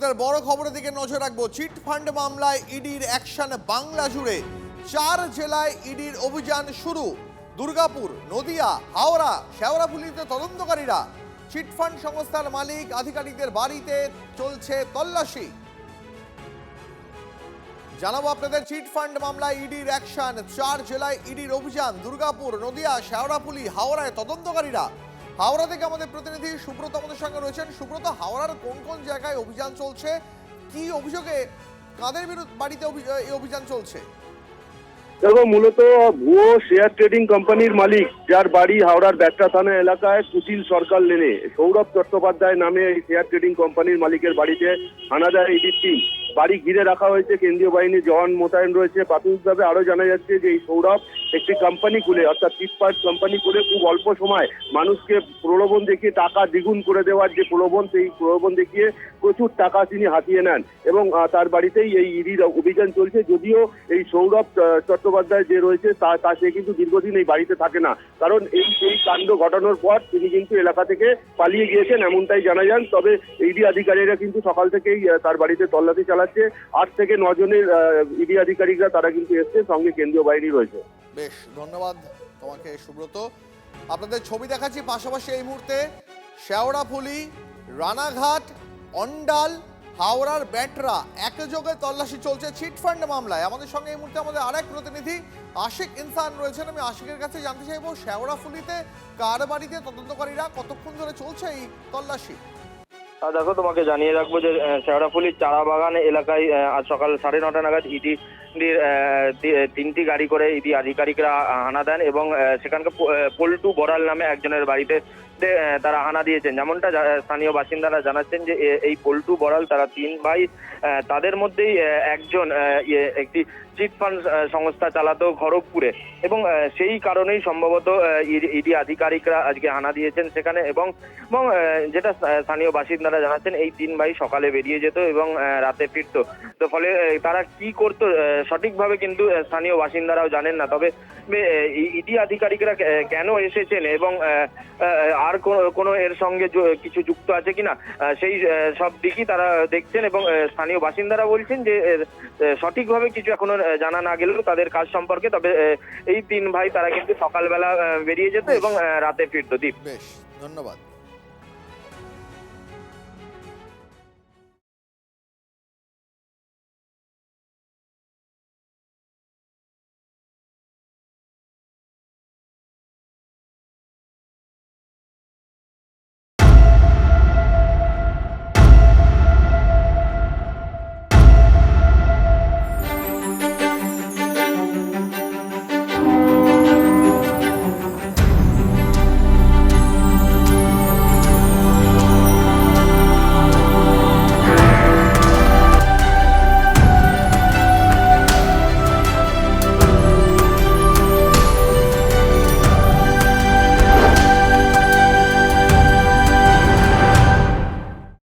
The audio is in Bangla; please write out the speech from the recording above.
মুহূর্তের বড় খবরের দিকে নজর রাখবো। চিট ফান্ড মামলায় ইডির অ্যাকশন বাংলা জুড়ে। 4 জেলায় ইডির অভিযান শুরু। দুর্গাপুর, নদিয়া, হাওড়া, শেওড়াফুলিতে তদন্তকারীরা। চিট ফান্ড সংস্থার মালিক আধিকারিকদের বাড়িতে চলছে তল্লাশি। জানাবো আপনাদের, চিট ফান্ড মামলায় ইডির অ্যাকশন। 4 জেলায় ইডির অভিযান। দুর্গাপুর, নদিয়া, শেওড়াফুলি, হাওড়ায় তদন্তকারীরা। হাওড়া থেকে আমাদের প্রতিনিধি সুব্রত আমাদের সঙ্গে রয়েছেন। সুব্রত, হাওড়ার কোন কোন জায়গায় অভিযান চলছে, কি অভিযোগে, কাদের বাড়িতে এই অভিযান চলছে? দেখো, মূলত ভুয়ো শেয়ার ট্রেডিং কোম্পানির মালিক, যার বাড়ি হাওড়ার ব্যাটরা থানা এলাকায় কুচিল সরকার লেনে, সৌরভ চট্টোপাধ্যায় নামে এই শেয়ার ট্রেডিং কোম্পানির মালিকের বাড়িতে হানা দেয় ইডির টিম। বাড়ি ঘিরে রাখা হয়েছে, কেন্দ্রীয় বাহিনীর জওয়ান মোতায়েন রয়েছে। প্রাথমিকভাবে আরো জানা যাচ্ছে যে এই সৌরভ একটি কোম্পানি খুলে, অর্থাৎ চিটফান্ড কোম্পানি খুলে খুব অল্প সময় মানুষকে প্রলোভন দেখিয়ে টাকা দ্বিগুণ করে দেওয়ার যে প্রলোভন, সেই প্রলোভন দেখিয়ে প্রচুর টাকা তিনি হাতিয়ে নেন এবং তার বাড়িতেই এই ইডির অভিযান চলছে। যদিও এই সৌরভ চট্টোপাধ্যায় যে রয়েছে তা সে কিন্তু দীর্ঘদিন এই বাড়িতে থাকে না, কারণ এই কাণ্ড ঘটানোর পর তিনি কিন্তু এলাকা থেকে পালিয়ে গিয়েছেন, এমনটাই জানা যান। তবে ইডি আধিকারিকরা কিন্তু সকাল থেকেই তার বাড়িতে তল্লাশি চালাচ্ছে। 8 থেকে 9 জনের ইডি আধিকারিকরা তারা কিন্তু এসছে, সঙ্গে কেন্দ্রীয় বাহিনী রয়েছে। বেশ, ধন্যবাদ তোমাকে সুব্রত। আপনাদের ছবি দেখাচ্ছি পাশাপাশি এই মুহূর্তে শেওড়াফুলি, রানাঘাট, অন্ডাল, হাওড়ার ব্যাটরা একযোগে তল্লাশি চলছে চিটফান্ড মামলায়। আমাদের সঙ্গে এই মুহূর্তে আমাদের আরেক প্রতিনিধি আশিক ইনসান রয়েছেন। আমি আশিকের কাছে জানতে চাইবো, শেওড়াফুলিতে কার বাড়িতে তদন্তকারীরা, কতক্ষণ ধরে চলছে এই তল্লাশি? দেখো, তোমাকে জানিয়ে রাখবো যে শেওড়াফুলির চারাবাগান এলাকায় আজ সকাল 9:30 নাগাদ ইডির 3টি গাড়ি করে ইডি আধিকারিকরা হানা দেন এবং সেখানকার পল্টু বড়াল নামে একজনের বাড়িতে তারা হানা দিয়েছেন। যেমনটা স্থানীয় বাসিন্দারা জানাচ্ছেন যে এই পল্টু বড়াল, তারা 3 ভাই, তাদের মধ্যেই একজন একটি চিট ফান্ড সংস্থা চালাতো খড়গপুরে এবং সেই কারণেই সম্ভবত ইডি আধিকারিকরা আজকে হানা দিয়েছেন সেখানে। এবং যেটা স্থানীয় বাসিন্দারা জানাচ্ছেন, এই 3 ভাই সকালে বেরিয়ে যেত এবং রাতে ফিরতো। তো ফলে তারা কি করতো সঠিকভাবে কিন্তু স্থানীয় বাসিন্দারাও জানেন না। তবে ইডি আধিকারিকরা কেন এসেছেন এবং আর কোনো এর সঙ্গে কিছু যুক্ত আছে কিনা, সেই সব দিকই তারা দেখছেন এবং স্থানীয় বাসিন্দারা বলছেন যে সঠিকভাবে কিছু এখনো জানা না গেলেও তাদের কাজ সম্পর্কে। তবে এই 3 ভাই তারা কিন্তু সকালবেলা বেরিয়ে যেত এবং রাতে ফিরতো। দীপ, বেশ, ধন্যবাদ।